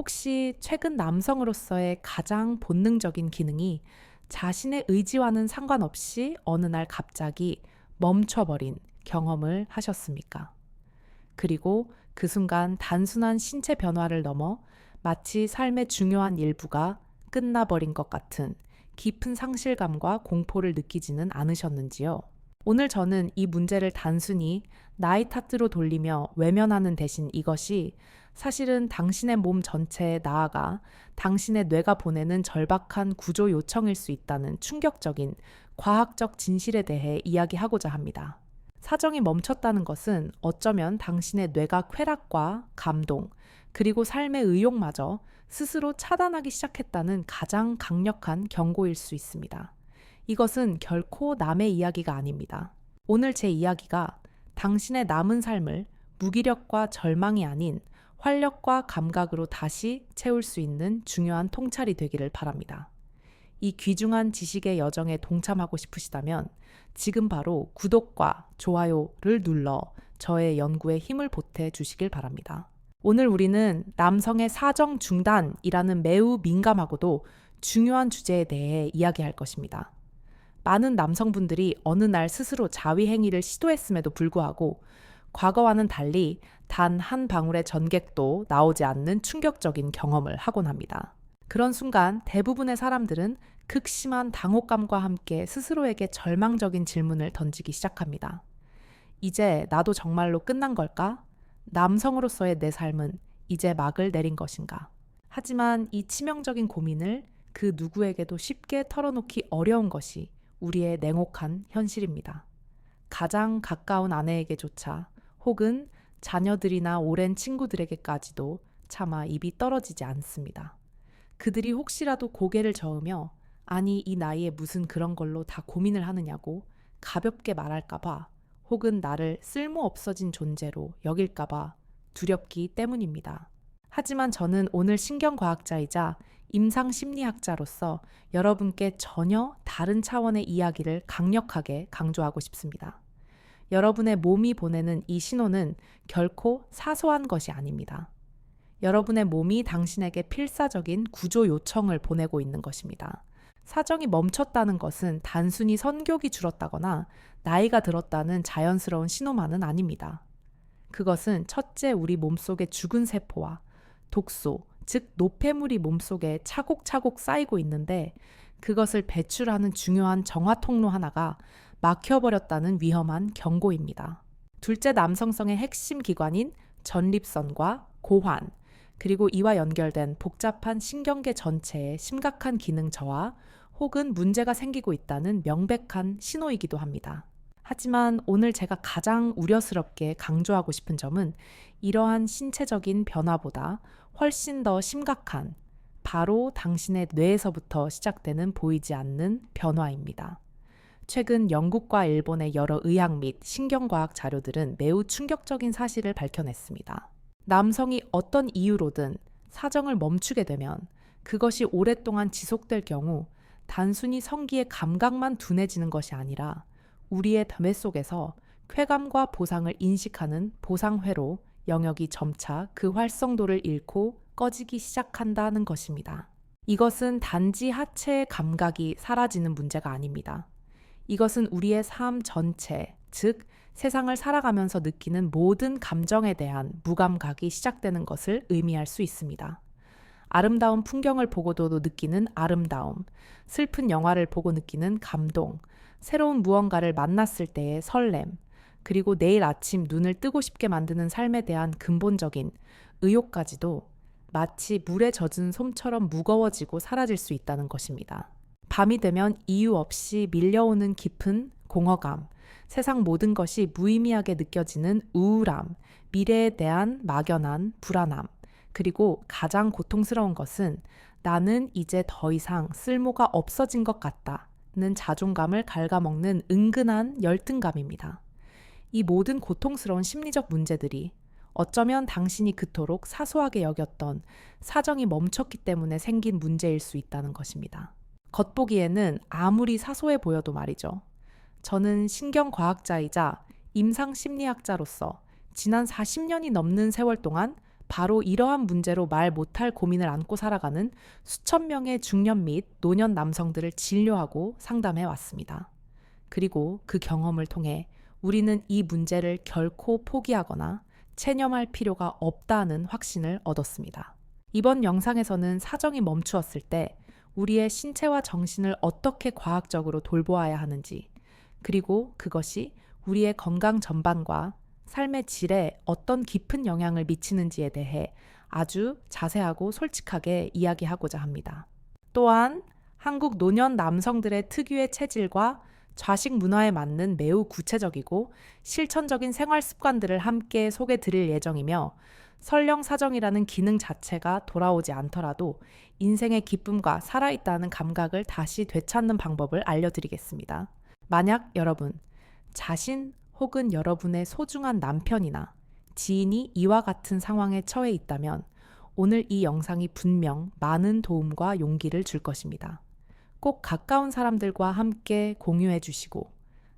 혹시 최근 남성으로서의 가장 본능적인 기능이 자신의 의지와는 상관없이 어느 날 갑자기 멈춰버린 경험을 하셨습니까? 그리고 그 순간 단순한 신체 변화를 넘어 마치 삶의 중요한 일부가 끝나버린 것 같은 깊은 상실감과 공포를 느끼지는 않으셨는지요? 오늘 저는 이 문제를 단순히 나의 탓으로 돌리며 외면하는 대신 이것이 사실은 당신의 몸 전체에 나아가 당신의 뇌가 보내는 절박한 구조 요청일 수 있다는 충격적인 과학적 진실에 대해 이야기하고자 합니다. 사정이 멈췄다는 것은 어쩌면 당신의 뇌가 쾌락과 감동, 그리고 삶의 의욕마저 스스로 차단하기 시작했다는 가장 강력한 경고일 수 있습니다. 이것은 결코 남의 이야기가 아닙니다. 오늘 제 이야기가 당신의 남은 삶을 무기력과 절망이 아닌 활력과 감각으로 다시 채울 수 있는 중요한 통찰이 되기를 바랍니다. 이 귀중한 지식의 여정에 동참하고 싶으시다면 지금 바로 구독과 좋아요를 눌러 저의 연구에 힘을 보태 주시길 바랍니다. 오늘 우리는 남성의 사정 중단이라는 매우 민감하고도 중요한 주제에 대해 이야기할 것입니다. 많은 남성분들이 어느 날 스스로 자위 행위를 시도했음에도 불구하고 과거와는 달리 단 한 방울의 전객도 나오지 않는 충격적인 경험을 하곤 합니다. 그런 순간 대부분의 사람들은 극심한 당혹감과 함께 스스로에게 절망적인 질문을 던지기 시작합니다. 이제 나도 정말로 끝난 걸까? 남성으로서의 내 삶은 이제 막을 내린 것인가? 하지만 이 치명적인 고민을 그 누구에게도 쉽게 털어놓기 어려운 것이 우리의 냉혹한 현실입니다. 가장 가까운 아내에게조차 혹은 자녀들이나 오랜 친구들에게까지도 차마 입이 떨어지지 않습니다. 그들이 혹시라도 고개를 저으며 아니 이 나이에 무슨 그런 걸로 다 고민을 하느냐고 가볍게 말할까봐 혹은 나를 쓸모없어진 존재로 여길까봐 두렵기 때문입니다. 하지만 저는 오늘 신경과학자이자 임상심리학자로서 여러분께 전혀 다른 차원의 이야기를 강력하게 강조하고 싶습니다. 여러분의 몸이 보내는 이 신호는 결코 사소한 것이 아닙니다. 여러분의 몸이 당신에게 필사적인 구조 요청을 보내고 있는 것입니다. 사정이 멈췄다는 것은 단순히 선교기 줄었다거나 나이가 들었다는 자연스러운 신호만은 아닙니다. 그것은 첫째 우리 몸속의 죽은 세포와 독소, 즉 노폐물이 몸속에 차곡차곡 쌓이고 있는데 그것을 배출하는 중요한 정화 통로 하나가 막혀버렸다는 위험한 경고입니다. 둘째 남성성의 핵심 기관인 전립선과 고환, 그리고 이와 연결된 복잡한 신경계 전체의 심각한 기능 저하 혹은 문제가 생기고 있다는 명백한 신호이기도 합니다. 하지만 오늘 제가 가장 우려스럽게 강조하고 싶은 점은 이러한 신체적인 변화보다 훨씬 더 심각한 바로 당신의 뇌에서부터 시작되는 보이지 않는 변화입니다. 최근 영국과 일본의 여러 의학 및 신경과학 자료들은 매우 충격적인 사실을 밝혀냈습니다. 남성이 어떤 이유로든 사정을 멈추게 되면 그것이 오랫동안 지속될 경우 단순히 성기의 감각만 둔해지는 것이 아니라 우리의 뇌 속에서 쾌감과 보상을 인식하는 보상회로 영역이 점차 그 활성도를 잃고 꺼지기 시작한다는 것입니다. 이것은 단지 하체의 감각이 사라지는 문제가 아닙니다. 이것은 우리의 삶 전체, 즉 세상을 살아가면서 느끼는 모든 감정에 대한 무감각이 시작되는 것을 의미할 수 있습니다. 아름다운 풍경을 보고도 느끼는 아름다움, 슬픈 영화를 보고 느끼는 감동, 새로운 무언가를 만났을 때의 설렘, 그리고 내일 아침 눈을 뜨고 싶게 만드는 삶에 대한 근본적인 의욕까지도 마치 물에 젖은 솜처럼 무거워지고 사라질 수 있다는 것입니다. 밤이 되면 이유 없이 밀려오는 깊은 공허감, 세상 모든 것이 무의미하게 느껴지는 우울함, 미래에 대한 막연한 불안함, 그리고 가장 고통스러운 것은 나는 이제 더 이상 쓸모가 없어진 것 같다는 자존감을 갉아먹는 은근한 열등감입니다. 이 모든 고통스러운 심리적 문제들이 어쩌면 당신이 그토록 사소하게 여겼던 사정이 멈췄기 때문에 생긴 문제일 수 있다는 것입니다. 겉보기에는 아무리 사소해 보여도 말이죠. 저는 신경과학자이자 임상심리학자로서 지난 40년이 넘는 세월 동안 바로 이러한 문제로 말 못할 고민을 안고 살아가는 수천 명의 중년 및 노년 남성들을 진료하고 상담해 왔습니다. 그리고 그 경험을 통해 우리는 이 문제를 결코 포기하거나 체념할 필요가 없다는 확신을 얻었습니다. 이번 영상에서는 사정이 멈추었을 때 우리의 신체와 정신을 어떻게 과학적으로 돌보아야 하는지, 그리고 그것이 우리의 건강 전반과 삶의 질에 어떤 깊은 영향을 미치는지에 대해 아주 자세하고 솔직하게 이야기하고자 합니다. 또한 한국 노년 남성들의 특유의 체질과 좌식 문화에 맞는 매우 구체적이고 실천적인 생활 습관들을 함께 소개 드릴 예정이며, 설령 사정이라는 기능 자체가 돌아오지 않더라도 인생의 기쁨과 살아있다는 감각을 다시 되찾는 방법을 알려드리겠습니다. 만약 여러분, 자신 혹은 여러분의 소중한 남편이나 지인이 이와 같은 상황에 처해 있다면 오늘 이 영상이 분명 많은 도움과 용기를 줄 것입니다. 꼭 가까운 사람들과 함께 공유해 주시고,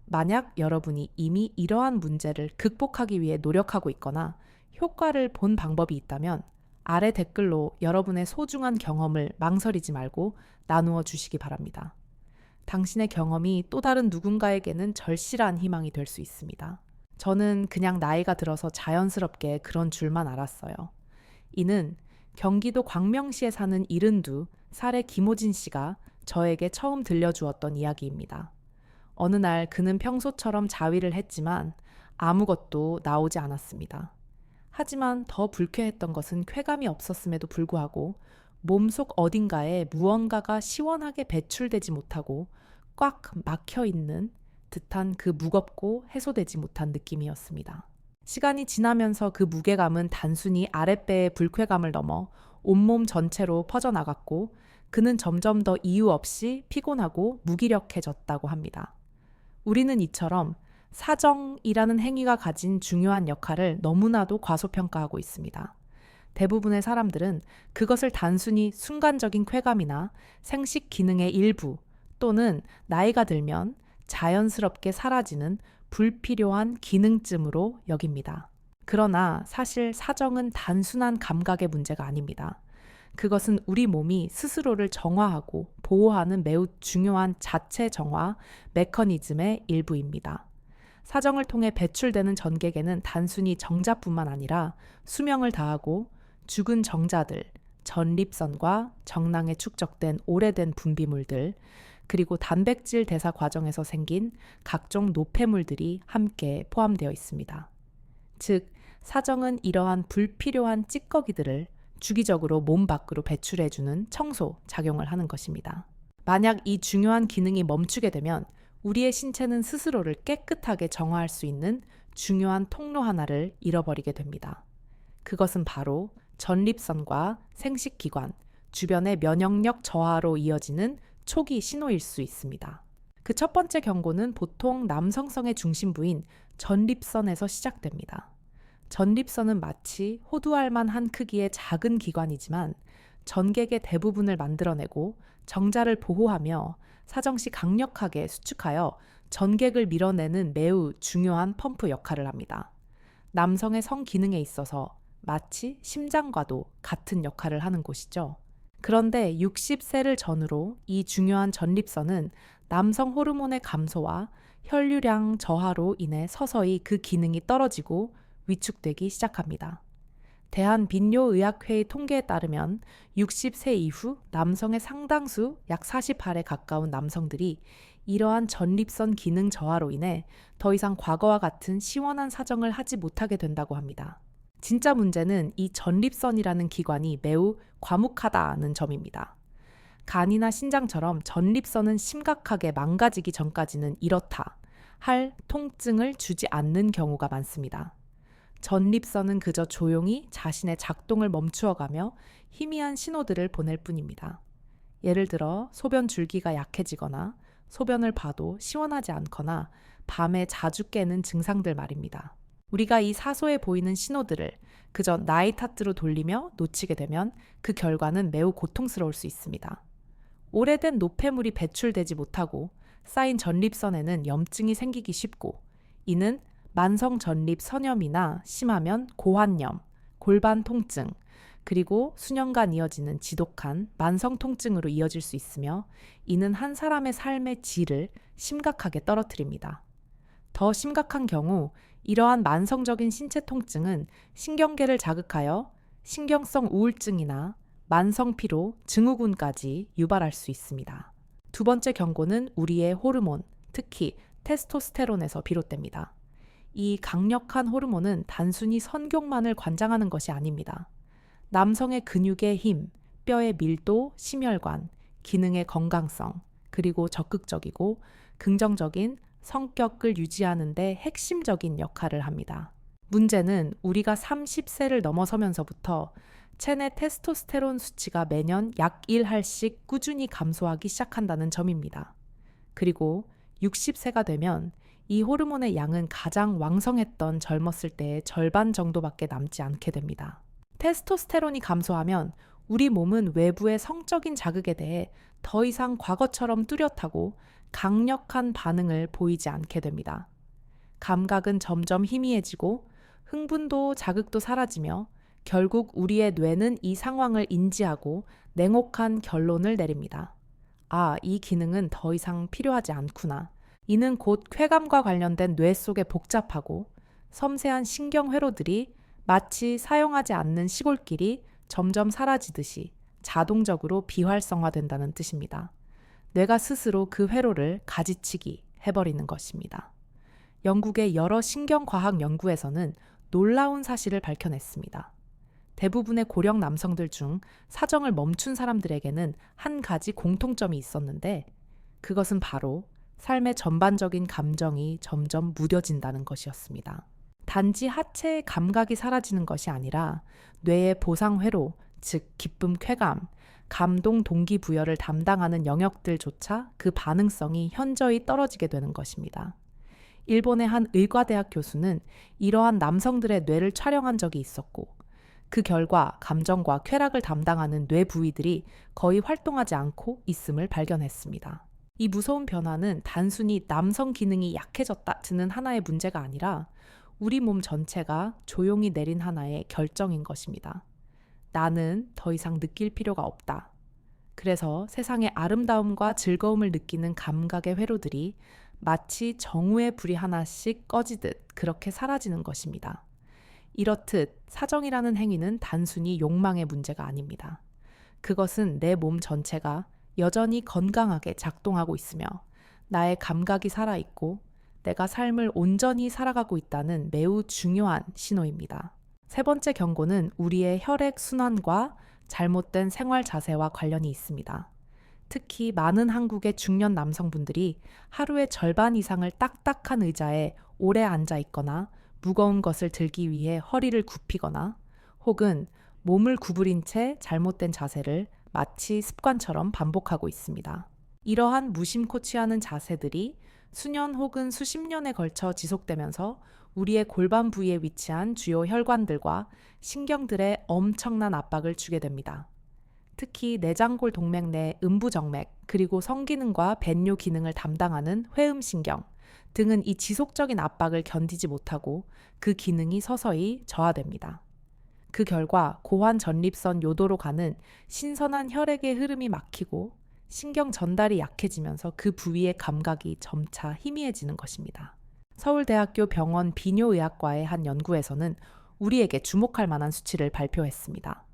만약 여러분이 이미 이러한 문제를 극복하기 위해 노력하고 있거나 효과를 본 방법이 있다면 아래 댓글로 여러분의 소중한 경험을 망설이지 말고 나누어 주시기 바랍니다. 당신의 경험이 또 다른 누군가에게는 절실한 희망이 될 수 있습니다. 저는 그냥 나이가 들어서 자연스럽게 그런 줄만 알았어요. 이는 경기도 광명시에 사는 72살의 김호진 씨가 저에게 처음 들려주었던 이야기입니다. 어느 날 그는 평소처럼 자위를 했지만 아무것도 나오지 않았습니다. 하지만 더 불쾌했던 것은 쾌감이 없었음에도 불구하고 몸속 어딘가에 무언가가 시원하게 배출되지 못하고 꽉 막혀 있는 듯한 그 무겁고 해소되지 못한 느낌이었습니다. 시간이 지나면서 그 무게감은 단순히 아랫배의 불쾌감을 넘어 온몸 전체로 퍼져나갔고, 그는 점점 더 이유 없이 피곤하고 무기력해졌다고 합니다. 우리는 이처럼 사정이라는 행위가 가진 중요한 역할을 너무나도 과소평가하고 있습니다. 대부분의 사람들은 그것을 단순히 순간적인 쾌감이나 생식 기능의 일부, 또는 나이가 들면 자연스럽게 사라지는 불필요한 기능쯤으로 여깁니다. 그러나 사실 사정은 단순한 감각의 문제가 아닙니다. 그것은 우리 몸이 스스로를 정화하고 보호하는 매우 중요한 자체 정화 메커니즘의 일부입니다. 사정을 통해 배출되는 전객에는 단순히 정자뿐만 아니라 수명을 다하고 죽은 정자들, 전립선과 정낭에 축적된 오래된 분비물들, 그리고 단백질 대사 과정에서 생긴 각종 노폐물들이 함께 포함되어 있습니다. 즉, 사정은 이러한 불필요한 찌꺼기들을 주기적으로 몸 밖으로 배출해주는 청소 작용을 하는 것입니다. 만약 이 중요한 기능이 멈추게 되면 우리의 신체는 스스로를 깨끗하게 정화할 수 있는 중요한 통로 하나를 잃어버리게 됩니다. 그것은 바로 전립선과 생식기관, 주변의 면역력 저하로 이어지는 초기 신호일 수 있습니다. 그 첫 번째 경고는 보통 남성성의 중심부인 전립선에서 시작됩니다. 전립선은 마치 호두알만 한 크기의 작은 기관이지만 전객의 대부분을 만들어내고 정자를 보호하며 사정시 강력하게 수축하여 전객을 밀어내는 매우 중요한 펌프 역할을 합니다. 남성의 성 기능에 있어서 마치 심장과도 같은 역할을 하는 곳이죠. 그런데 60세를 전후로 이 중요한 전립선은 남성 호르몬의 감소와 혈류량 저하로 인해 서서히 그 기능이 떨어지고 위축되기 시작합니다. 대한빈뇨의학회의 통계에 따르면 60세 이후 남성의 상당수 약 48에 가까운 남성들이 이러한 전립선 기능 저하로 인해 더 이상 과거와 같은 시원한 사정을 하지 못하게 된다고 합니다. 진짜 문제는 이 전립선이라는 기관이 매우 과묵하다는 점입니다. 간이나 신장처럼 전립선은 심각하게 망가지기 전까지는 이렇다 할 통증을 주지 않는 경우가 많습니다. 전립선은 그저 조용히 자신의 작동을 멈추어가며 희미한 신호들을 보낼 뿐입니다. 예를 들어 소변 줄기가 약해지거나 소변을 봐도 시원하지 않거나 밤에 자주 깨는 증상들 말입니다. 우리가 이 사소해 보이는 신호들을 그저 나이 탓으로 돌리며 놓치게 되면 그 결과는 매우 고통스러울 수 있습니다. 오래된 노폐물이 배출되지 못하고 쌓인 전립선에는 염증이 생기기 쉽고, 이는 만성 전립 선염이나 심하면 고환염, 골반 통증, 그리고 수년간 이어지는 지독한 만성 통증으로 이어질 수 있으며 이는 한 사람의 삶의 질을 심각하게 떨어뜨립니다. 더 심각한 경우 이러한 만성적인 신체 통증은 신경계를 자극하여 신경성 우울증이나 만성 피로, 증후군까지 유발할 수 있습니다. 두 번째 경고는 우리의 호르몬, 특히 테스토스테론에서 비롯됩니다. 이 강력한 호르몬은 단순히 선경만을 관장하는 것이 아닙니다. 남성의 근육의 힘, 뼈의 밀도, 심혈관, 기능의 건강성, 그리고 적극적이고 긍정적인 성격을 유지하는 데 핵심적인 역할을 합니다. 문제는 우리가 30세를 넘어서면서부터 체내 테스토스테론 수치가 매년 약 1할씩 꾸준히 감소하기 시작한다는 점입니다. 그리고 60세가 되면 이 호르몬의 양은 가장 왕성했던 젊었을 때의 절반 정도밖에 남지 않게 됩니다. 테스토스테론이 감소하면 우리 몸은 외부의 성적인 자극에 대해 더 이상 과거처럼 뚜렷하고 강력한 반응을 보이지 않게 됩니다. 감각은 점점 희미해지고 흥분도 자극도 사라지며 결국 우리의 뇌는 이 상황을 인지하고 냉혹한 결론을 내립니다. 아, 이 기능은 더 이상 필요하지 않구나. 이는 곧 쾌감과 관련된 뇌 속의 복잡하고 섬세한 신경 회로들이 마치 사용하지 않는 시골길이 점점 사라지듯이 자동적으로 비활성화된다는 뜻입니다. 뇌가 스스로 그 회로를 가지치기 해버리는 것입니다. 영국의 여러 신경과학 연구에서는 놀라운 사실을 밝혀냈습니다. 대부분의 고령 남성들 중 사정을 멈춘 사람들에게는 한 가지 공통점이 있었는데 그것은 바로 삶의 전반적인 감정이 점점 무뎌진다는 것이었습니다. 단지 하체의 감각이 사라지는 것이 아니라 뇌의 보상 회로, 즉 기쁨 쾌감, 감동 동기부여를 담당하는 영역들조차 그 반응성이 현저히 떨어지게 되는 것입니다. 일본의 한 의과대학 교수는 이러한 남성들의 뇌를 촬영한 적이 있었고 그 결과 감정과 쾌락을 담당하는 뇌 부위들이 거의 활동하지 않고 있음을 발견했습니다. 이 무서운 변화는 단순히 남성 기능이 약해졌다는 하나의 문제가 아니라 우리 몸 전체가 조용히 내린 하나의 결정인 것입니다. 나는 더 이상 느낄 필요가 없다. 그래서 세상의 아름다움과 즐거움을 느끼는 감각의 회로들이 마치 정우의 불이 하나씩 꺼지듯 그렇게 사라지는 것입니다. 이렇듯 사정이라는 행위는 단순히 욕망의 문제가 아닙니다. 그것은 내 몸 전체가 여전히 건강하게 작동하고 있으며 나의 감각이 살아있고 내가 삶을 온전히 살아가고 있다는 매우 중요한 신호입니다. 세 번째 경고는 우리의 혈액 순환과 잘못된 생활 자세와 관련이 있습니다. 특히 많은 한국의 중년 남성분들이 하루의 절반 이상을 딱딱한 의자에 오래 앉아 있거나 무거운 것을 들기 위해 허리를 굽히거나 혹은 몸을 구부린 채 잘못된 자세를 마치 습관처럼 반복하고 있습니다. 이러한 무심코 취하는 자세들이 수년 혹은 수십 년에 걸쳐 지속되면서 우리의 골반 부위에 위치한 주요 혈관들과 신경들의 엄청난 압박을 주게 됩니다. 특히 내장골 동맥 내 음부정맥 그리고 성기능과 변뇨 기능을 담당하는 회음신경 등은 이 지속적인 압박을 견디지 못하고 그 기능이 서서히 저하됩니다. 그 결과 고환 전립선 요도로 가는 신선한 혈액의 흐름이 막히고 신경 전달이 약해지면서 그 부위의 감각이 점차 희미해지는 것입니다. 서울대학교 병원 비뇨의학과의 한 연구에서는 우리에게 주목할 만한 수치를 발표했습니다.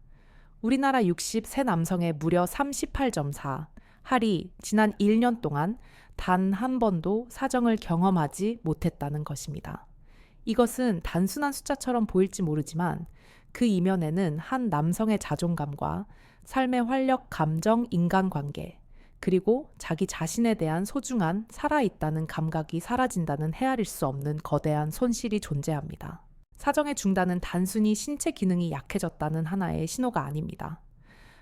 우리나라 60세 남성의 무려 38.4, 할이 지난 1년 동안 단 한 번도 사정을 경험하지 못했다는 것입니다. 이것은 단순한 숫자처럼 보일지 모르지만 그 이면에는 한 남성의 자존감과 삶의 활력, 감정, 인간관계, 그리고 자기 자신에 대한 소중한 살아있다는 감각이 사라진다는 헤아릴 수 없는 거대한 손실이 존재합니다. 사정의 중단은 단순히 신체 기능이 약해졌다는 하나의 신호가 아닙니다.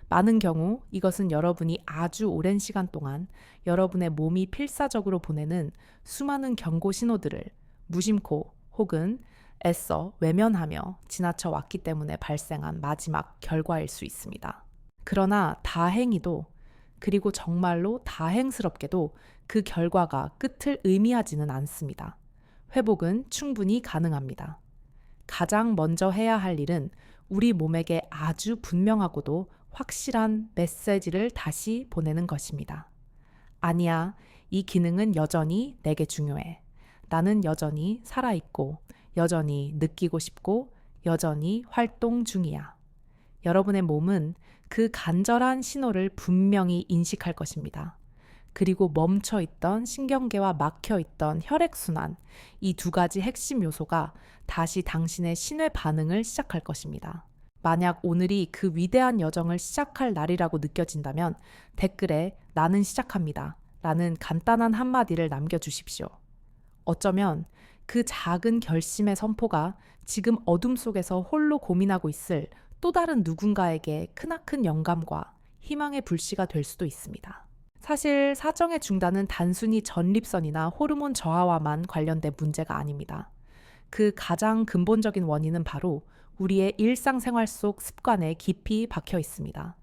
많은 경우 이것은 여러분이 아주 오랜 시간 동안 여러분의 몸이 필사적으로 보내는 수많은 경고 신호들을 무심코 혹은 애써 외면하며 지나쳐 왔기 때문에 발생한 마지막 결과일 수 있습니다. 그러나 다행히도 그리고 정말로 다행스럽게도 그 결과가 끝을 의미하지는 않습니다. 회복은 충분히 가능합니다. 가장 먼저 해야 할 일은 우리 몸에게 아주 분명하고도 확실한 메시지를 다시 보내는 것입니다. 아니야, 이 기능은 여전히 내게 중요해. 나는 여전히 살아있고, 여전히 느끼고 싶고, 여전히 활동 중이야. 여러분의 몸은 그 간절한 신호를 분명히 인식할 것입니다. 그리고 멈춰있던 신경계와 막혀있던 혈액순환, 이 두 가지 핵심 요소가 다시 당신의 신뢰 반응을 시작할 것입니다. 만약 오늘이 그 위대한 여정을 시작할 날이라고 느껴진다면 댓글에 나는 시작합니다 라는 간단한 한마디를 남겨주십시오. 어쩌면 그 작은 결심의 선포가 지금 어둠 속에서 홀로 고민하고 있을 또 다른 누군가에게 크나큰 영감과 희망의 불씨가 될 수도 있습니다. 사실 사정의 중단은 단순히 전립선이나 호르몬 저하와만 관련된 문제가 아닙니다. 그 가장 근본적인 원인은 바로 우리의 일상생활 속 습관에 깊이 박혀 있습니다.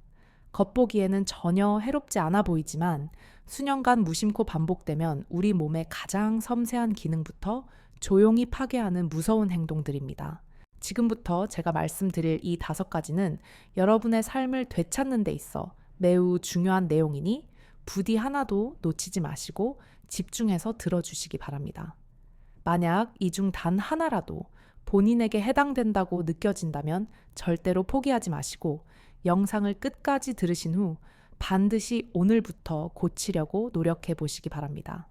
겉보기에는 전혀 해롭지 않아 보이지만 수년간 무심코 반복되면 우리 몸의 가장 섬세한 기능부터 조용히 파괴하는 무서운 행동들입니다. 지금부터 제가 말씀드릴 이 5가지는 여러분의 삶을 되찾는 데 있어 매우 중요한 내용이니 부디 하나도 놓치지 마시고 집중해서 들어주시기 바랍니다. 만약 이 중 단 하나라도 본인에게 해당된다고 느껴진다면 절대로 포기하지 마시고 영상을 끝까지 들으신 후 반드시 오늘부터 고치려고 노력해 보시기 바랍니다.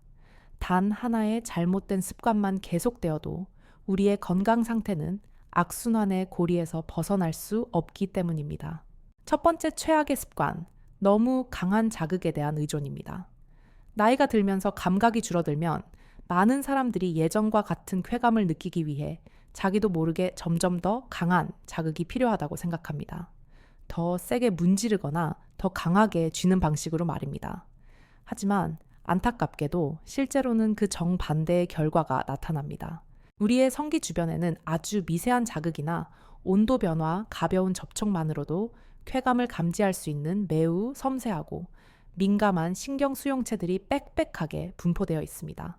단 하나의 잘못된 습관만 계속되어도 우리의 건강 상태는 악순환의 고리에서 벗어날 수 없기 때문입니다. 첫 번째 최악의 습관, 너무 강한 자극에 대한 의존입니다. 나이가 들면서 감각이 줄어들면 많은 사람들이 예전과 같은 쾌감을 느끼기 위해 자기도 모르게 점점 더 강한 자극이 필요하다고 생각합니다. 더 세게 문지르거나 더 강하게 쥐는 방식으로 말입니다. 하지만 안타깝게도 실제로는 그 정반대의 결과가 나타납니다. 우리의 성기 주변에는 아주 미세한 자극이나 온도 변화, 가벼운 접촉만으로도 쾌감을 감지할 수 있는 매우 섬세하고 민감한 신경 수용체들이 빽빽하게 분포되어 있습니다.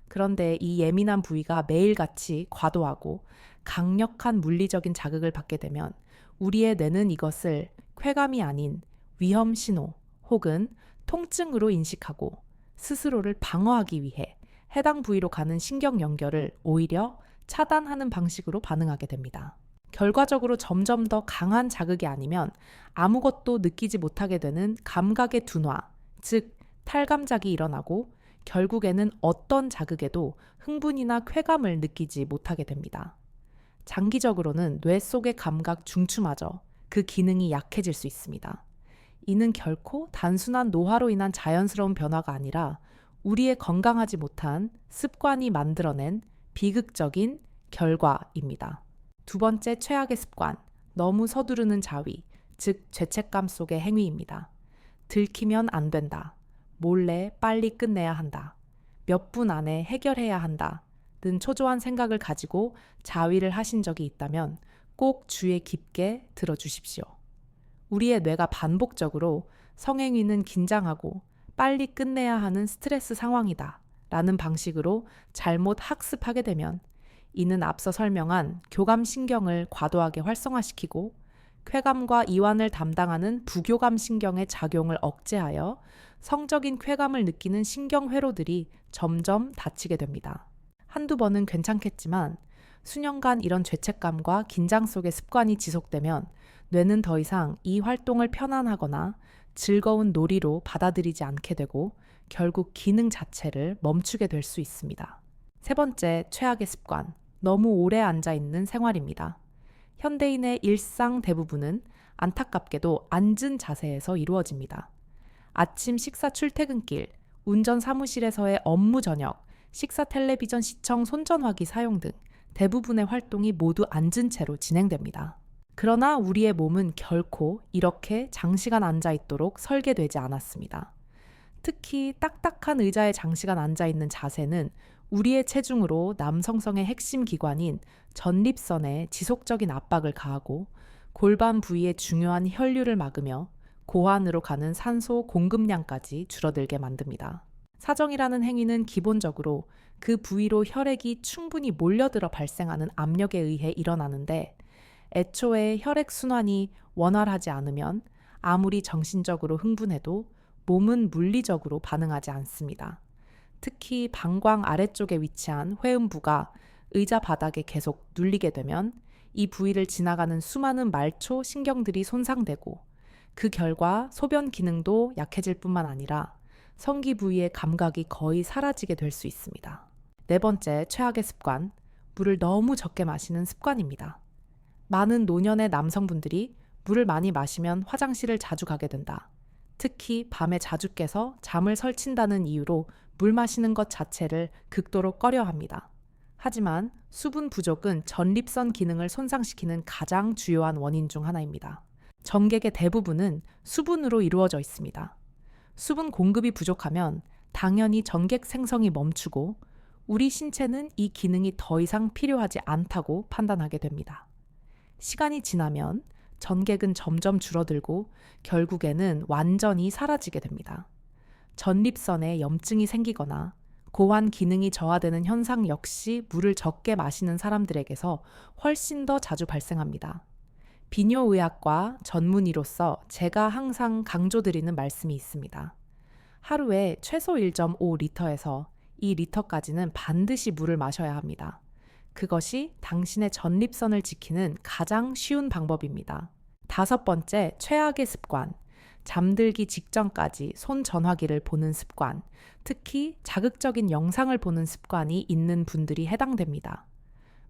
그런데 이 예민한 부위가 매일같이 과도하고 강력한 물리적인 자극을 받게 되면 우리의 뇌는 이것을 쾌감이 아닌 위험 신호 혹은 통증으로 인식하고 스스로를 방어하기 위해 해당 부위로 가는 신경 연결을 오히려 차단하는 방식으로 반응하게 됩니다. 결과적으로 점점 더 강한 자극이 아니면 아무것도 느끼지 못하게 되는 감각의 둔화, 즉 탈감작이 일어나고 결국에는 어떤 자극에도 흥분이나 쾌감을 느끼지 못하게 됩니다. 장기적으로는 뇌 속의 감각 중추마저 그 기능이 약해질 수 있습니다. 이는 결코 단순한 노화로 인한 자연스러운 변화가 아니라 우리의 건강하지 못한 습관이 만들어낸 비극적인 결과입니다. 두 번째 최악의 습관, 너무 서두르는 자위, 즉 죄책감 속의 행위입니다. 들키면 안 된다. 몰래 빨리 끝내야 한다. 몇 분 안에 해결해야 한다. 는 초조한 생각을 가지고 자위를 하신 적이 있다면 꼭 주의 깊게 들어주십시오. 우리의 뇌가 반복적으로 성행위는 긴장하고 빨리 끝내야 하는 스트레스 상황이다 라는 방식으로 잘못 학습하게 되면 이는 앞서 설명한 교감신경을 과도하게 활성화시키고 쾌감과 이완을 담당하는 부교감 신경의 작용을 억제하여 성적인 쾌감을 느끼는 신경회로들이 점점 닫히게 됩니다. 한두 번은 괜찮겠지만 수년간 이런 죄책감과 긴장 속의 습관이 지속되면 뇌는 더 이상 이 활동을 편안하거나 즐거운 놀이로 받아들이지 않게 되고 결국 기능 자체를 멈추게 될 수 있습니다. 세 번째 최악의 습관, 너무 오래 앉아있는 생활입니다. 현대인의 일상 대부분은 안타깝게도 앉은 자세에서 이루어집니다. 아침 식사 출퇴근길, 운전 사무실에서의 업무 저녁, 식사 텔레비전 시청 손전화기 사용 등 대부분의 활동이 모두 앉은 채로 진행됩니다. 그러나 우리의 몸은 결코 이렇게 장시간 앉아있도록 설계되지 않았습니다. 특히 딱딱한 의자에 장시간 앉아있는 자세는 우리의 체중으로 남성성의 핵심 기관인 전립선에 지속적인 압박을 가하고 골반 부위의 중요한 혈류를 막으며 고환으로 가는 산소 공급량까지 줄어들게 만듭니다. 사정이라는 행위는 기본적으로 그 부위로 혈액이 충분히 몰려들어 발생하는 압력에 의해 일어나는데 애초에 혈액순환이 원활하지 않으면 아무리 정신적으로 흥분해도 몸은 물리적으로 반응하지 않습니다. 특히 방광 아래쪽에 위치한 회음부가 의자 바닥에 계속 눌리게 되면 이 부위를 지나가는 수많은 말초 신경들이 손상되고 그 결과 소변 기능도 약해질 뿐만 아니라 성기 부위의 감각이 거의 사라지게 될 수 있습니다. 네 번째 최악의 습관, 물을 너무 적게 마시는 습관입니다. 많은 노년의 남성분들이 물을 많이 마시면 화장실을 자주 가게 된다. 특히 밤에 자주 깨서 잠을 설친다는 이유로 물 마시는 것 자체를 극도로 꺼려합니다. 하지만 수분 부족은 전립선 기능을 손상시키는 가장 주요한 원인 중 하나입니다. 전객의 대부분은 수분으로 이루어져 있습니다. 수분 공급이 부족하면 당연히 전객 생성이 멈추고 우리 신체는 이 기능이 더 이상 필요하지 않다고 판단하게 됩니다. 시간이 지나면 전객은 점점 줄어들고 결국에는 완전히 사라지게 됩니다. 전립선에 염증이 생기거나 고환 기능이 저하되는 현상 역시 물을 적게 마시는 사람들에게서 훨씬 더 자주 발생합니다. 비뇨의학과 전문의로서 제가 항상 강조드리는 말씀이 있습니다. 하루에 최소 1.5리터에서 2리터까지는 반드시 물을 마셔야 합니다. 그것이 당신의 전립선을 지키는 가장 쉬운 방법입니다. 다섯 번째, 최악의 습관. 잠들기 직전까지 손전화기를 보는 습관, 특히 자극적인 영상을 보는 습관이 있는 분들이 해당됩니다.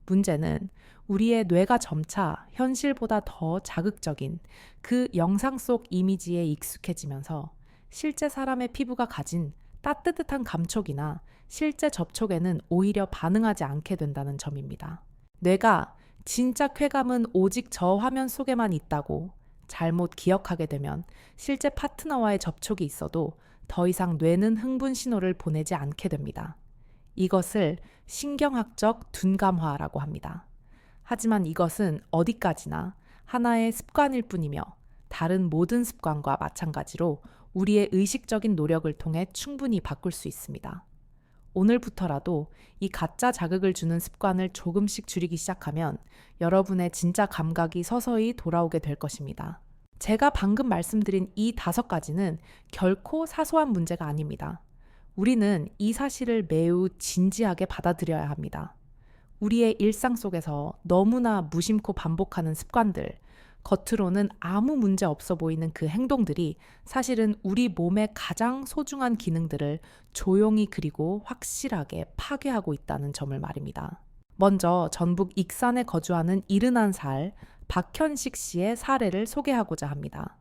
문제는 우리의 뇌가 점차 현실보다 더 자극적인 그 영상 속 이미지에 익숙해지면서 실제 사람의 피부가 가진 따뜻한 감촉이나 실제 접촉에는 오히려 반응하지 않게 된다는 점입니다. 뇌가 진짜 쾌감은 오직 저 화면 속에만 있다고 잘못 기억하게 되면 실제 파트너와의 접촉이 있어도 더 이상 뇌는 흥분 신호를 보내지 않게 됩니다. 이것을 신경학적 둔감화라고 합니다. 하지만 이것은 어디까지나 하나의 습관일 뿐이며 다른 모든 습관과 마찬가지로 우리의 의식적인 노력을 통해 충분히 바꿀 수 있습니다. 오늘부터라도 이 가짜 자극을 주는 습관을 조금씩 줄이기 시작하면 여러분의 진짜 감각이 서서히 돌아오게 될 것입니다. 제가 방금 말씀드린 이 5가지는 결코 사소한 문제가 아닙니다. 우리는 이 사실을 매우 진지하게 받아들여야 합니다. 우리의 일상 속에서 너무나 무심코 반복하는 습관들, 겉으로는 아무 문제 없어 보이는 그 행동들이 사실은 우리 몸의 가장 소중한 기능들을 조용히 그리고 확실하게 파괴하고 있다는 점을 말입니다. 먼저 전북 익산에 거주하는 71살 박현식 씨의 사례를 소개하고자 합니다.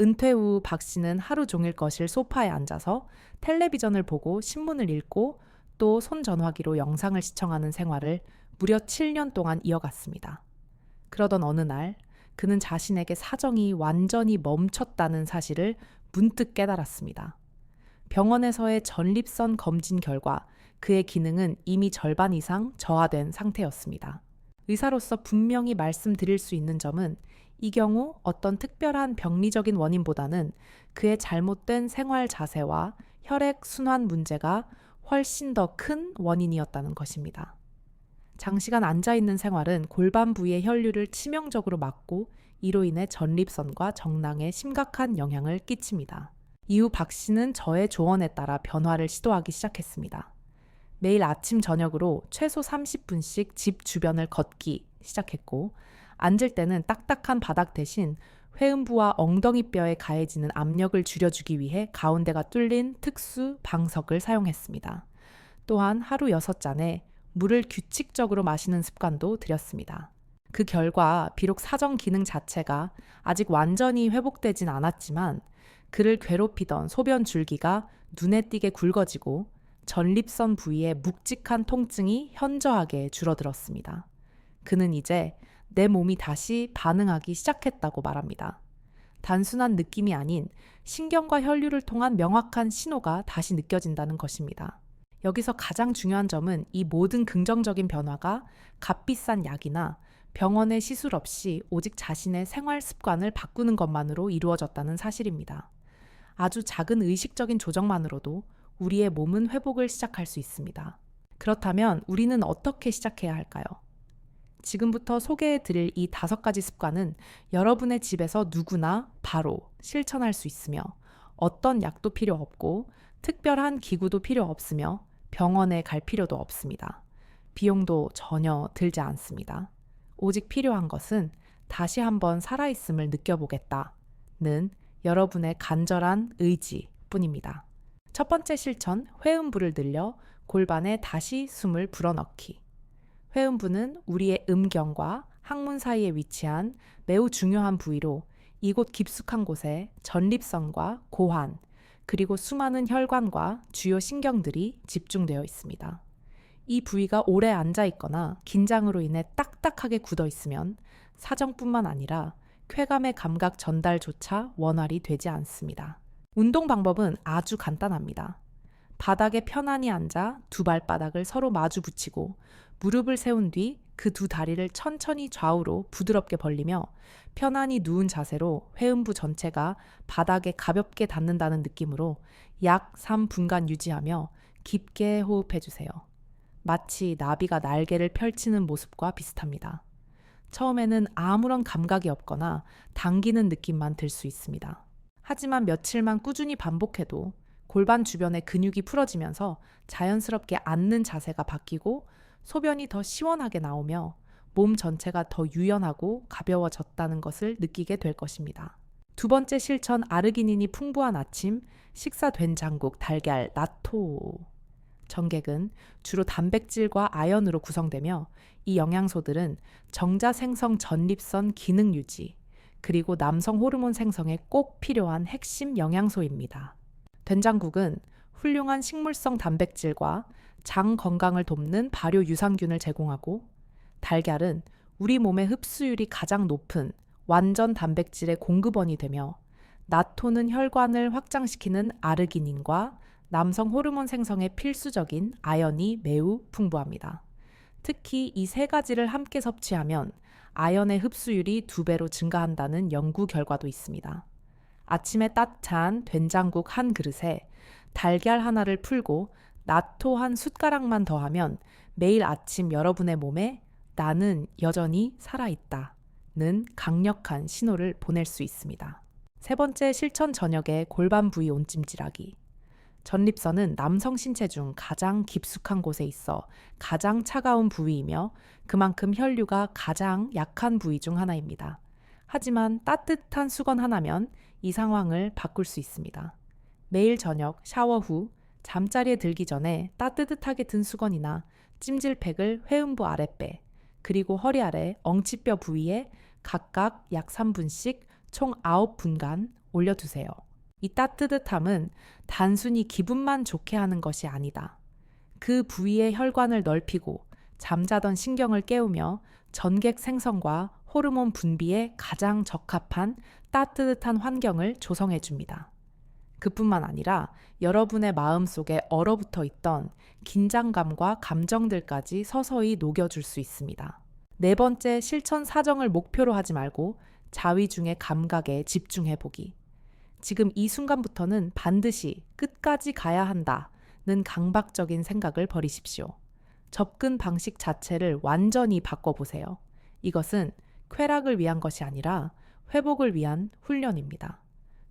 은퇴 후 박 씨는 하루 종일 거실 소파에 앉아서 텔레비전을 보고 신문을 읽고 또 손전화기로 영상을 시청하는 생활을 무려 7년 동안 이어갔습니다. 그러던 어느 날 그는 자신에게 사정이 완전히 멈췄다는 사실을 문득 깨달았습니다. 병원에서의 전립선 검진 결과 그의 기능은 이미 절반 이상 저하된 상태였습니다. 의사로서 분명히 말씀드릴 수 있는 점은 이 경우 어떤 특별한 병리적인 원인보다는 그의 잘못된 생활 자세와 혈액 순환 문제가 훨씬 더 큰 원인이었다는 것입니다. 장시간 앉아있는 생활은 골반 부위의 혈류를 치명적으로 막고 이로 인해 전립선과 정낭에 심각한 영향을 끼칩니다. 이후 박 씨는 저의 조언에 따라 변화를 시도하기 시작했습니다. 매일 아침 저녁으로 최소 30분씩 집 주변을 걷기 시작했고 앉을 때는 딱딱한 바닥 대신 회음부와 엉덩이뼈에 가해지는 압력을 줄여주기 위해 가운데가 뚫린 특수 방석을 사용했습니다. 또한 하루 6잔에 물을 규칙적으로 마시는 습관도 들였습니다. 그 결과 비록 사정 기능 자체가 아직 완전히 회복되진 않았지만 그를 괴롭히던 소변 줄기가 눈에 띄게 굵어지고 전립선 부위의 묵직한 통증이 현저하게 줄어들었습니다. 그는 이제 내 몸이 다시 반응하기 시작했다고 말합니다. 단순한 느낌이 아닌 신경과 혈류를 통한 명확한 신호가 다시 느껴진다는 것입니다. 여기서 가장 중요한 점은 이 모든 긍정적인 변화가 값비싼 약이나 병원의 시술 없이 오직 자신의 생활 습관을 바꾸는 것만으로 이루어졌다는 사실입니다. 아주 작은 의식적인 조정만으로도 우리의 몸은 회복을 시작할 수 있습니다. 그렇다면 우리는 어떻게 시작해야 할까요? 지금부터 소개해 드릴 이 5가지 습관은 여러분의 집에서 누구나 바로 실천할 수 있으며 어떤 약도 필요 없고 특별한 기구도 필요 없으며 병원에 갈 필요도 없습니다. 비용도 전혀 들지 않습니다. 오직 필요한 것은 다시 한번 살아있음을 느껴보겠다는 여러분의 간절한 의지뿐입니다. 첫 번째 실천, 회음부를 늘려 골반에 다시 숨을 불어넣기. 회음부는 우리의 음경과 항문 사이에 위치한 매우 중요한 부위로 이곳 깊숙한 곳에 전립선과 고환, 그리고 수많은 혈관과 주요 신경들이 집중되어 있습니다. 이 부위가 오래 앉아 있거나 긴장으로 인해 딱딱하게 굳어 있으면 사정뿐만 아니라 쾌감의 감각 전달조차 원활히 되지 않습니다. 운동 방법은 아주 간단합니다. 바닥에 편안히 앉아 두 발바닥을 서로 마주 붙이고 무릎을 세운 뒤 그 두 다리를 천천히 좌우로 부드럽게 벌리며 편안히 누운 자세로 회음부 전체가 바닥에 가볍게 닿는다는 느낌으로 약 3분간 유지하며 깊게 호흡해 주세요. 마치 나비가 날개를 펼치는 모습과 비슷합니다. 처음에는 아무런 감각이 없거나 당기는 느낌만 들 수 있습니다. 하지만 며칠만 꾸준히 반복해도 골반 주변의 근육이 풀어지면서 자연스럽게 앉는 자세가 바뀌고 소변이 더 시원하게 나오며 몸 전체가 더 유연하고 가벼워졌다는 것을 느끼게 될 것입니다. 두 번째 실천, 아르기닌이 풍부한 아침, 식사 된장국, 달걀, 나토. 전객은 주로 단백질과 아연으로 구성되며 이 영양소들은 정자 생성 전립선 기능 유지, 그리고 남성 호르몬 생성에 꼭 필요한 핵심 영양소입니다. 된장국은 훌륭한 식물성 단백질과 장 건강을 돕는 발효 유산균을 제공하고, 달걀은 우리 몸의 흡수율이 가장 높은 완전 단백질의 공급원이 되며, 나토는 혈관을 확장시키는 아르기닌과 남성 호르몬 생성에 필수적인 아연이 매우 풍부합니다. 특히 이 3가지를 함께 섭취하면 아연의 흡수율이 2배로 증가한다는 연구 결과도 있습니다. 아침에 따뜻한 된장국 한 그릇에 달걀 하나를 풀고 나토 한 숟가락만 더하면 매일 아침 여러분의 몸에 나는 여전히 살아있다는 강력한 신호를 보낼 수 있습니다. 세 번째 실천, 저녁에 골반 부위 온찜질하기. 전립선은 남성 신체 중 가장 깊숙한 곳에 있어 가장 차가운 부위이며 그만큼 혈류가 가장 약한 부위 중 하나입니다. 하지만 따뜻한 수건 하나면 이 상황을 바꿀 수 있습니다. 매일 저녁 샤워 후 잠자리에 들기 전에 따뜻하게 든 수건이나 찜질팩을 회음부 아랫배, 그리고 허리 아래 엉치뼈 부위에 각각 약 3분씩 총 9분간 올려두세요. 이 따뜻함은 단순히 기분만 좋게 하는 것이 아니다. 그 부위의 혈관을 넓히고 잠자던 신경을 깨우며 전객 생성과 호르몬 분비에 가장 적합한 따뜻한 환경을 조성해 줍니다. 그뿐만 아니라 여러분의 마음속에 얼어붙어 있던 긴장감과 감정들까지 서서히 녹여줄 수 있습니다. 네 번째, 실천 사정을 목표로 하지 말고 자위중의 감각에 집중해 보기. 지금 이 순간부터는 반드시 끝까지 가야 한다는 강박적인 생각을 버리십시오. 접근 방식 자체를 완전히 바꿔보세요. 이것은 쾌락을 위한 것이 아니라 회복을 위한 훈련입니다.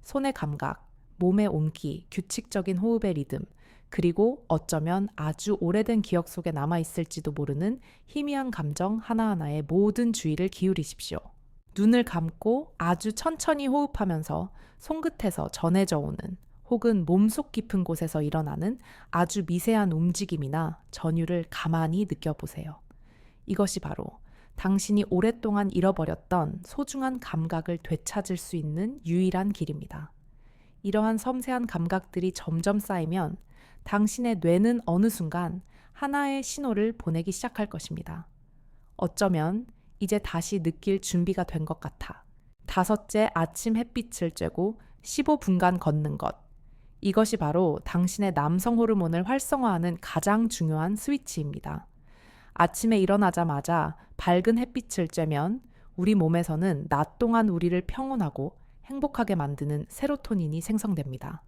손의 감각, 몸의 온기, 규칙적인 호흡의 리듬, 그리고 어쩌면 아주 오래된 기억 속에 남아있을지도 모르는 희미한 감정 하나하나에 모든 주의를 기울이십시오. 눈을 감고 아주 천천히 호흡하면서 손끝에서 전해져 오는 혹은 몸속 깊은 곳에서 일어나는 아주 미세한 움직임이나 전율을 가만히 느껴보세요. 이것이 바로 당신이 오랫동안 잃어버렸던 소중한 감각을 되찾을 수 있는 유일한 길입니다. 이러한 섬세한 감각들이 점점 쌓이면 당신의 뇌는 어느 순간 하나의 신호를 보내기 시작할 것입니다. 어쩌면 이제 다시 느낄 준비가 된 것 같아. 5째, 아침 햇빛을 쬐고 15분간 걷는 것. 이것이 바로 당신의 남성 호르몬을 활성화하는 가장 중요한 스위치입니다. 아침에 일어나자마자 밝은 햇빛을 쬐면 우리 몸에서는 낮 동안 우리를 평온하고 행복하게 만드는 세로토닌이 생성됩니다.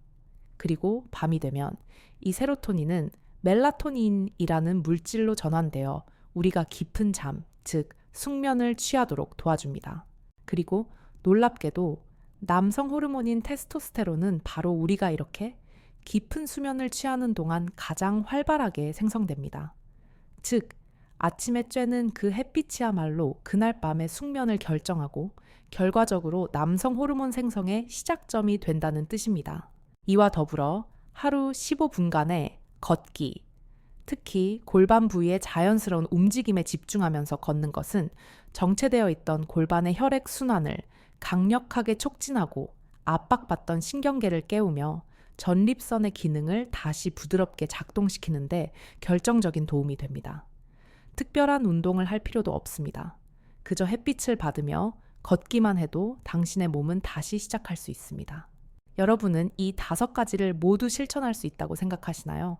그리고 밤이 되면 이 세로토닌은 멜라토닌이라는 물질로 전환되어 우리가 깊은 잠, 즉 숙면을 취하도록 도와줍니다. 그리고 놀랍게도 남성 호르몬인 테스토스테론은 바로 우리가 이렇게 깊은 수면을 취하는 동안 가장 활발하게 생성됩니다. 즉, 아침에 쬐는 그 햇빛이야말로 그날 밤의 숙면을 결정하고 결과적으로 남성 호르몬 생성의 시작점이 된다는 뜻입니다. 이와 더불어 하루 15분간의 걷기, 특히 골반 부위의 자연스러운 움직임에 집중하면서 걷는 것은 정체되어 있던 골반의 혈액 순환을 강력하게 촉진하고 압박받던 신경계를 깨우며 전립선의 기능을 다시 부드럽게 작동시키는데 결정적인 도움이 됩니다. 특별한 운동을 할 필요도 없습니다. 그저 햇빛을 받으며 걷기만 해도 당신의 몸은 다시 시작할 수 있습니다. 여러분은 이 5가지를 모두 실천할 수 있다고 생각하시나요?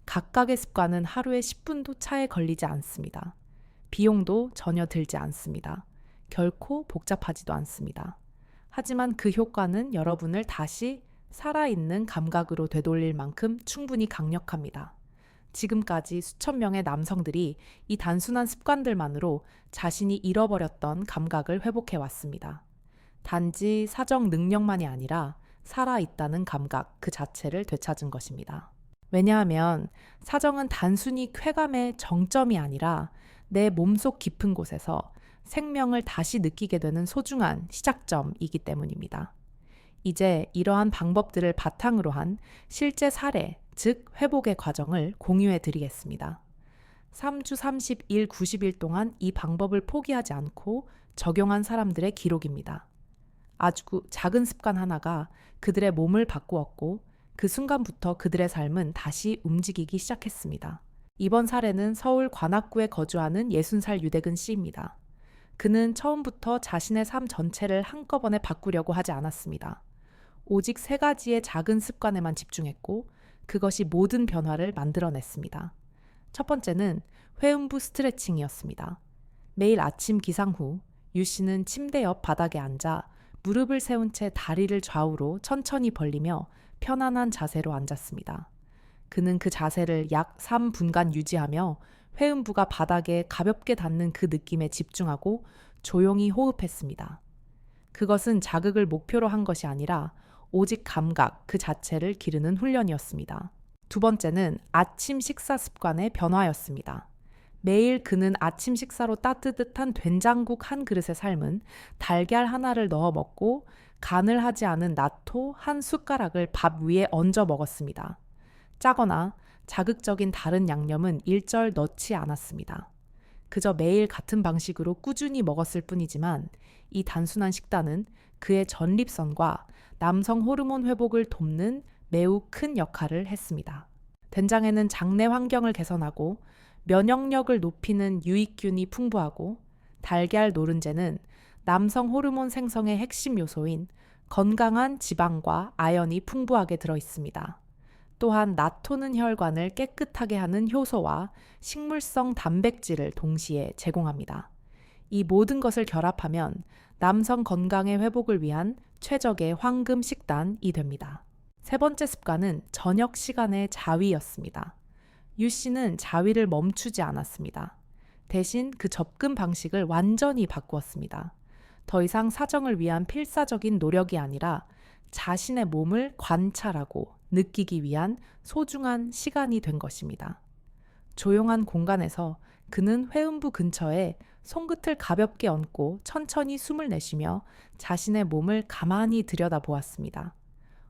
각각의 습관은 하루에 10분도 차에 걸리지 않습니다. 비용도 전혀 들지 않습니다. 결코 복잡하지도 않습니다. 하지만 그 효과는 여러분을 다시 살아있는 감각으로 되돌릴 만큼 충분히 강력합니다. 지금까지 수천 명의 남성들이 이 단순한 습관들만으로 자신이 잃어버렸던 감각을 회복해 왔습니다. 단지 사정 능력만이 아니라 살아있다는 감각 그 자체를 되찾은 것입니다. 왜냐하면 사정은 단순히 쾌감의 정점이 아니라 내 몸속 깊은 곳에서 생명을 다시 느끼게 되는 소중한 시작점이기 때문입니다. 이제 이러한 방법들을 바탕으로 한 실제 사례, 즉 회복의 과정을 공유해 드리겠습니다. 3주 30일 90일 동안 이 방법을 포기하지 않고 적용한 사람들의 기록입니다. 아주 작은 습관 하나가 그들의 몸을 바꾸었고 그 순간부터 그들의 삶은 다시 움직이기 시작했습니다. 이번 사례는 서울 관악구에 거주하는 60살 유대근 씨입니다. 그는 처음부터 자신의 삶 전체를 한꺼번에 바꾸려고 하지 않았습니다. 오직 3가지의 작은 습관에만 집중했고 그것이 모든 변화를 만들어냈습니다. 첫 번째는 회음부 스트레칭이었습니다. 매일 아침 기상 후 유 씨는 침대 옆 바닥에 앉아 무릎을 세운 채 다리를 좌우로 천천히 벌리며 편안한 자세로 앉았습니다. 그는 그 자세를 약 3분간 유지하며 회음부가 바닥에 가볍게 닿는 그 느낌에 집중하고 조용히 호흡했습니다. 그것은 자극을 목표로 한 것이 아니라 오직 감각 그 자체를 기르는 훈련이었습니다. 두 번째는 아침 식사 습관의 변화였습니다. 매일 그는 아침 식사로 따뜻한 된장국 한 그릇의 삶은 달걀 하나를 넣어 먹고 간을 하지 않은 나토 한 숟가락을 밥 위에 얹어 먹었습니다. 짜거나 자극적인 다른 양념은 일절 넣지 않았습니다. 그저 매일 같은 방식으로 꾸준히 먹었을 뿐이지만 이 단순한 식단은 그의 전립선과 남성 호르몬 회복을 돕는 매우 큰 역할을 했습니다. 된장에는 장내 환경을 개선하고 면역력을 높이는 유익균이 풍부하고 달걀 노른자는 남성 호르몬 생성의 핵심 요소인 건강한 지방과 아연이 풍부하게 들어 있습니다. 또한 나토는 혈관을 깨끗하게 하는 효소와 식물성 단백질을 동시에 제공합니다. 이 모든 것을 결합하면 남성 건강의 회복을 위한 최적의 황금 식단이 됩니다. 세 번째 습관은 저녁 시간의 자위였습니다. 유 씨는 자위를 멈추지 않았습니다. 대신 그 접근 방식을 완전히 바꾸었습니다. 더 이상 사정을 위한 필사적인 노력이 아니라 자신의 몸을 관찰하고 느끼기 위한 소중한 시간이 된 것입니다. 조용한 공간에서 그는 회음부 근처에 손끝을 가볍게 얹고 천천히 숨을 내쉬며 자신의 몸을 가만히 들여다보았습니다.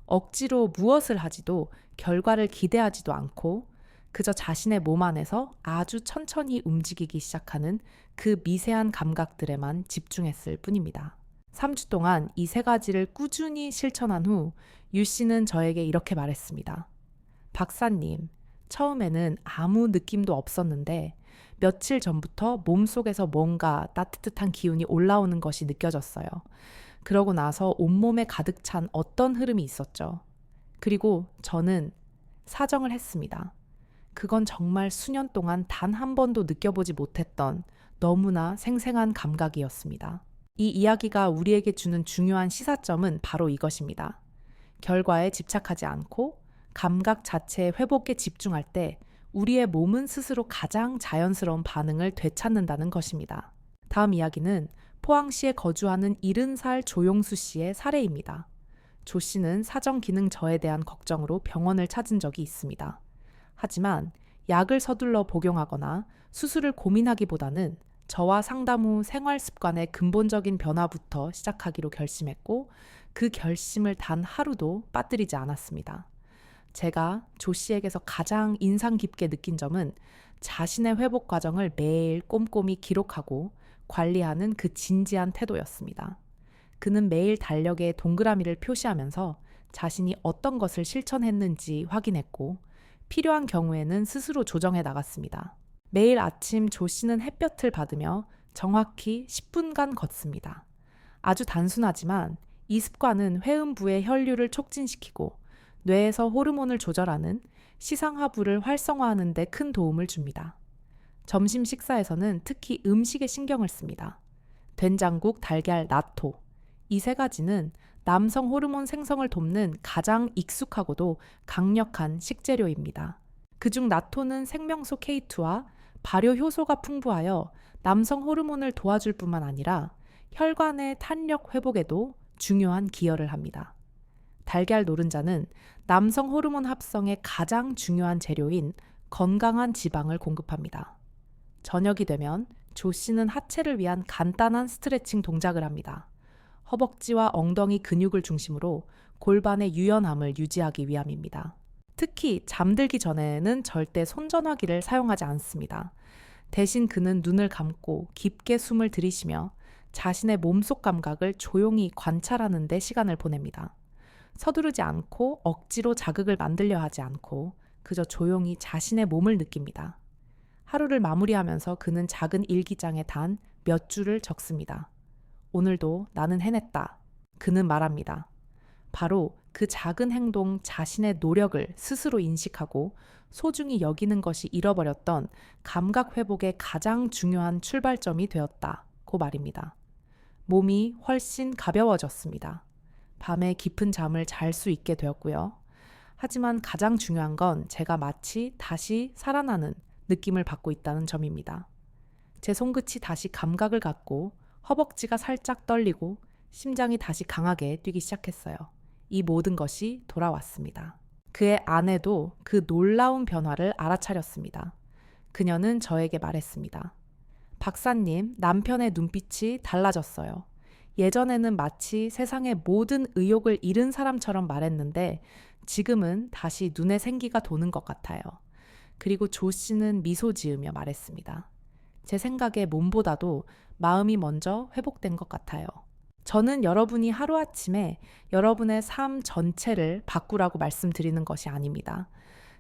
억지로 무엇을 하지도 결과를 기대하지도 않고 그저 자신의 몸 안에서 아주 천천히 움직이기 시작하는 그 미세한 감각들에만 집중했을 뿐입니다. 3주 동안 이 3가지를 꾸준히 실천한 후 유 씨는 저에게 이렇게 말했습니다. 박사님, 처음에는 아무 느낌도 없었는데 며칠 전부터 몸속에서 뭔가 따뜻한 기운이 올라오는 것이 느껴졌어요. 그러고 나서 온몸에 가득 찬 어떤 흐름이 있었죠. 그리고 저는 사정을 했습니다. 그건 정말 수년 동안 단 한 번도 느껴보지 못했던 너무나 생생한 감각이었습니다. 이 이야기가 우리에게 주는 중요한 시사점은 바로 이것입니다. 결과에 집착하지 않고 감각 자체의 회복에 집중할 때 우리의 몸은 스스로 가장 자연스러운 반응을 되찾는다는 것입니다. 다음 이야기는 포항시에 거주하는 70살 조용수 씨의 사례입니다. 조 씨는 사정 기능 저해에 대한 걱정으로 병원을 찾은 적이 있습니다. 하지만 약을 서둘러 복용하거나 수술을 고민하기보다는 저와 상담 후 생활 습관의 근본적인 변화부터 시작하기로 결심했고 그 결심을 단 하루도 빠뜨리지 않았습니다. 제가 조 씨에게서 가장 인상 깊게 느낀 점은 자신의 회복 과정을 매일 꼼꼼히 기록하고 관리하는 그 진지한 태도였습니다. 그는 매일 달력에 동그라미를 표시하면서 자신이 어떤 것을 실천했는지 확인했고 필요한 경우에는 스스로 조정해 나갔습니다. 매일 아침 조 씨는 햇볕을 받으며 정확히 10분간 걷습니다. 아주 단순하지만 이 습관은 회음부의 혈류를 촉진시키고 뇌에서 호르몬을 조절하는 시상하부를 활성화하는 데 큰 도움을 줍니다. 점심 식사에서는 특히 음식에 신경을 씁니다. 된장국, 달걀, 나토. 이 세 가지는 남성 호르몬 생성을 돕는 가장 익숙하고도 강력한 식재료입니다. 그중 나토는 생명소 K2와 발효 효소가 풍부하여 남성 호르몬을 도와줄 뿐만 아니라 혈관의 탄력 회복에도 중요한 기여를 합니다. 달걀 노른자는 남성 호르몬 합성의 가장 중요한 재료인 건강한 지방을 공급합니다. 저녁이 되면 조 씨는 하체를 위한 간단한 스트레칭 동작을 합니다. 허벅지와 엉덩이 근육을 중심으로 골반의 유연함을 유지하기 위함입니다. 특히 잠들기 전에는 절대 손전화기를 사용하지 않습니다. 대신 그는 눈을 감고 깊게 숨을 들이쉬며 자신의 몸속 감각을 조용히 관찰하는 데 시간을 보냅니다. 서두르지 않고 억지로 자극을 만들려 하지 않고 그저 조용히 자신의 몸을 느낍니다. 하루를 마무리하면서 그는 작은 일기장에 단 몇 줄을 적습니다. 오늘도 나는 해냈다. 그는 말합니다. 바로 그 작은 행동 자신의 노력을 스스로 인식하고 소중히 여기는 것이 잃어버렸던 감각 회복의 가장 중요한 출발점이 되었다고 말입니다. 몸이 훨씬 가벼워졌습니다. 밤에 깊은 잠을 잘 수 있게 되었고요. 하지만 가장 중요한 건 제가 마치 다시 살아나는 느낌을 받고 있다는 점입니다. 제 손끝이 다시 감각을 갖고 허벅지가 살짝 떨리고 심장이 다시 강하게 뛰기 시작했어요. 이 모든 것이 돌아왔습니다. 그의 아내도 그 놀라운 변화를 알아차렸습니다. 그녀는 저에게 말했습니다. 박사님, 남편의 눈빛이 달라졌어요. 예전에는 마치 세상의 모든 의욕을 잃은 사람처럼 말했는데 지금은 다시 눈에 생기가 도는 것 같아요. 그리고 조 씨는 미소 지으며 말했습니다. 제 생각에 몸보다도 마음이 먼저 회복된 것 같아요. 저는 여러분이 하루아침에 여러분의 삶 전체를 바꾸라고 말씀드리는 것이 아닙니다.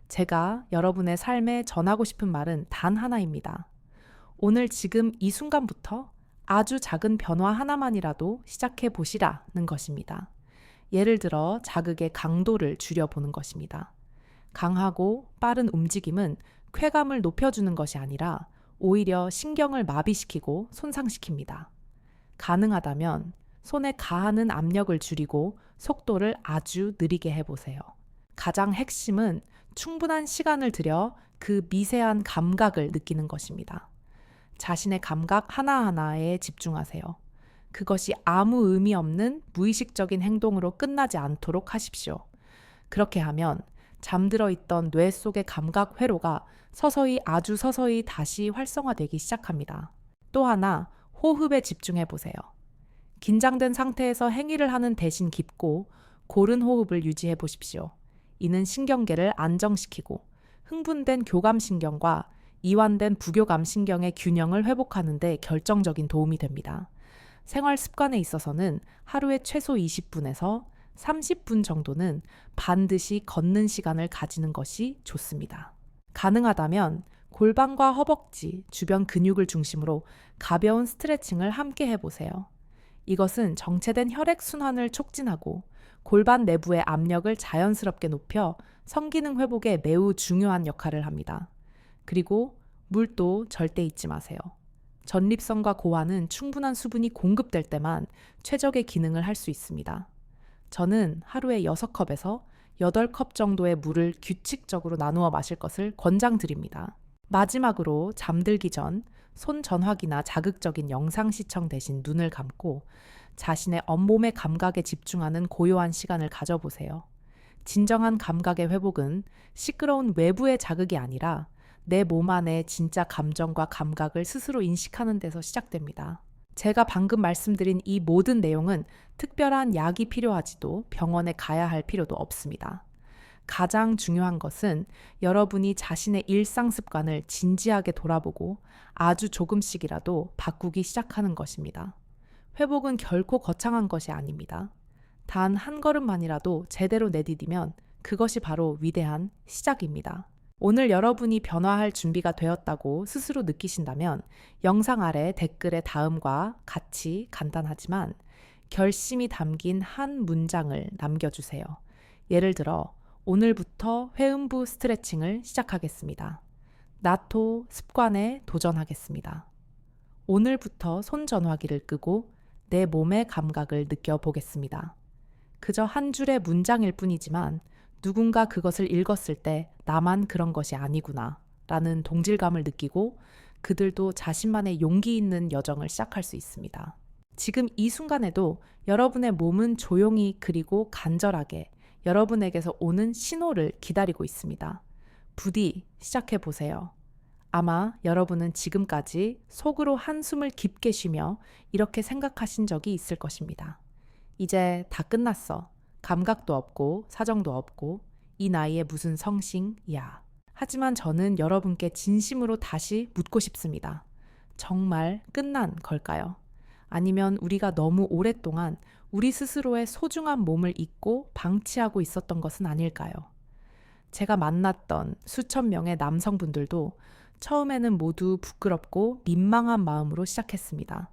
제가 여러분의 삶에 전하고 싶은 말은 단 하나입니다. 오늘 지금 이 순간부터 아주 작은 변화 하나만이라도 시작해 보시라는 것입니다. 예를 들어 자극의 강도를 줄여보는 것입니다. 강하고 빠른 움직임은 쾌감을 높여주는 것이 아니라 오히려 신경을 마비시키고 손상시킵니다. 가능하다면 손에 가하는 압력을 줄이고 속도를 아주 느리게 해보세요. 가장 핵심은 충분한 시간을 들여 그 미세한 감각을 느끼는 것입니다. 자신의 감각 하나하나에 집중하세요. 그것이 아무 의미 없는 무의식적인 행동으로 끝나지 않도록 하십시오. 그렇게 하면 잠들어 있던 뇌 속의 감각 회로가 서서히 아주 서서히 다시 활성화되기 시작합니다. 또 하나, 호흡에 집중해 보세요. 긴장된 상태에서 행위를 하는 대신 깊고 고른 호흡을 유지해 보십시오. 이는 신경계를 안정시키고 흥분된 교감신경과 이완된 부교감신경의 균형을 회복하는 데 결정적인 도움이 됩니다. 생활 습관에 있어서는 하루에 최소 20분에서 30분 정도는 반드시 걷는 시간을 가지는 것이 좋습니다. 가능하다면 골반과 허벅지, 주변 근육을 중심으로 가벼운 스트레칭을 함께 해보세요. 이것은 정체된 혈액순환을 촉진하고 골반 내부의 압력을 자연스럽게 높여 성기능 회복에 매우 중요한 역할을 합니다. 그리고 물도 절대 잊지 마세요. 전립선과 고환은 충분한 수분이 공급될 때만 최적의 기능을 할 수 있습니다. 저는 하루에 6컵에서 8컵 정도의 물을 규칙적으로 나누어 마실 것을 권장드립니다. 마지막으로 잠들기 전 손 전화기나 자극적인 영상 시청 대신 눈을 감고 자신의 온몸의 감각에 집중하는 고요한 시간을 가져보세요. 진정한 감각의 회복은 시끄러운 외부의 자극이 아니라 내 몸 안에 진짜 감정과 감각을 스스로 인식하는 데서 시작됩니다. 제가 방금 말씀드린 이 모든 내용은 특별한 약이 필요하지도 병원에 가야 할 필요도 없습니다. 가장 중요한 것은 여러분이 자신의 일상 습관을 진지하게 돌아보고 아주 조금씩이라도 바꾸기 시작하는 것입니다. 회복은 결코 거창한 것이 아닙니다. 단 한 걸음만이라도 제대로 내디디면 그것이 바로 위대한 시작입니다. 오늘 여러분이 변화할 준비가 되었다고 스스로 느끼신다면 영상 아래 댓글에 다음과 같이 간단하지만 결심이 담긴 한 문장을 남겨주세요. 예를 들어 오늘부터 회음부 스트레칭을 시작하겠습니다. 나토 습관에 도전하겠습니다. 오늘부터 손전화기를 끄고 내 몸의 감각을 느껴보겠습니다. 그저 한 줄의 문장일 뿐이지만 누군가 그것을 읽었을 때 나만 그런 것이 아니구나 라는 동질감을 느끼고 그들도 자신만의 용기 있는 여정을 시작할 수 있습니다. 지금 이 순간에도 여러분의 몸은 조용히 그리고 간절하게 여러분에게서 오는 신호를 기다리고 있습니다. 부디 시작해 보세요. 아마 여러분은 지금까지 속으로 한숨을 깊게 쉬며 이렇게 생각하신 적이 있을 것입니다. 이제 다 끝났어. 감각도 없고 사정도 없고 이 나이에 무슨 성싱이야. 하지만 저는 여러분께 진심으로 다시 묻고 싶습니다. 정말 끝난 걸까요? 아니면 우리가 너무 오랫동안 우리 스스로의 소중한 몸을 잊고 방치하고 있었던 것은 아닐까요? 제가 만났던 수천 명의 남성분들도 처음에는 모두 부끄럽고 민망한 마음으로 시작했습니다.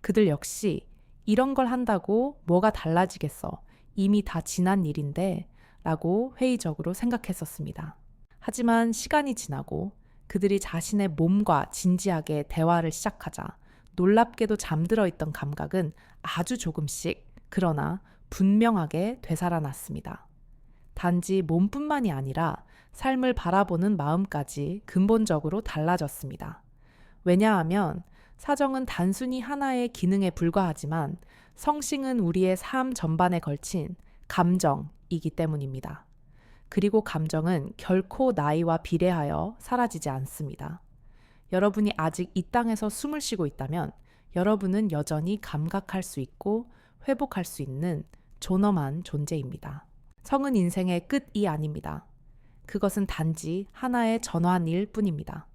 그들 역시 이런 걸 한다고 뭐가 달라지겠어. 이미 다 지난 일인데 라고 회의적으로 생각했었습니다. 하지만 시간이 지나고 그들이 자신의 몸과 진지하게 대화를 시작하자 놀랍게도 잠들어 있던 감각은 아주 조금씩 그러나 분명하게 되살아났습니다. 단지 몸뿐만이 아니라 삶을 바라보는 마음까지 근본적으로 달라졌습니다. 왜냐하면 사정은 단순히 하나의 기능에 불과하지만 성싱은 우리의 삶 전반에 걸친 감정이기 때문입니다. 그리고 감정은 결코 나이와 비례하여 사라지지 않습니다. 여러분이 아직 이 땅에서 숨을 쉬고 있다면 여러분은 여전히 감각할 수 있고 회복할 수 있는 존엄한 존재입니다. 성은 인생의 끝이 아닙니다. 그것은 단지 하나의 전환일 뿐입니다.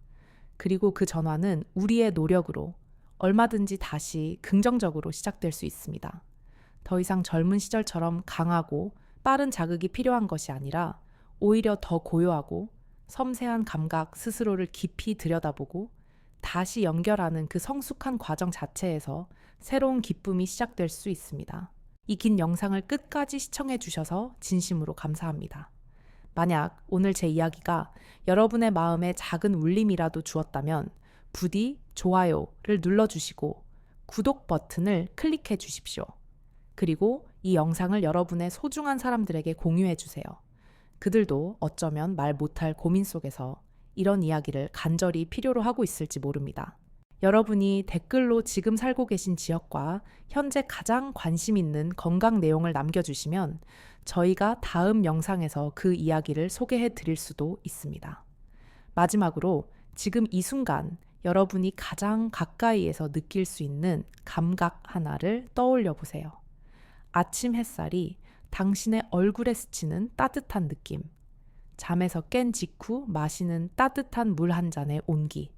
그리고 그 전환은 우리의 노력으로 얼마든지 다시 긍정적으로 시작될 수 있습니다. 더 이상 젊은 시절처럼 강하고 빠른 자극이 필요한 것이 아니라 오히려 더 고요하고 섬세한 감각 스스로를 깊이 들여다보고 다시 연결하는 그 성숙한 과정 자체에서 새로운 기쁨이 시작될 수 있습니다. 이 긴 영상을 끝까지 시청해 주셔서 진심으로 감사합니다. 만약 오늘 제 이야기가 여러분의 마음에 작은 울림이라도 주었다면 부디 좋아요를 눌러주시고 구독 버튼을 클릭해 주십시오. 그리고 이 영상을 여러분의 소중한 사람들에게 공유해 주세요. 그들도 어쩌면 말 못할 고민 속에서 이런 이야기를 간절히 필요로 하고 있을지 모릅니다. 여러분이 댓글로 지금 살고 계신 지역과 현재 가장 관심 있는 건강 내용을 남겨주시면 저희가 다음 영상에서 그 이야기를 소개해 드릴 수도 있습니다. 마지막으로 지금 이 순간 여러분이 가장 가까이에서 느낄 수 있는 감각 하나를 떠올려 보세요. 아침 햇살이 당신의 얼굴에 스치는 따뜻한 느낌, 잠에서 깬 직후 마시는 따뜻한 물 한 잔의 온기,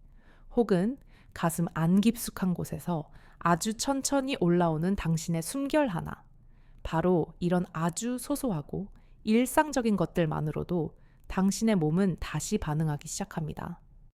혹은 가슴 안 깊숙한 곳에서 아주 천천히 올라오는 당신의 숨결 하나, 바로 이런 아주 소소하고 일상적인 것들만으로도 당신의 몸은 다시 반응하기 시작합니다.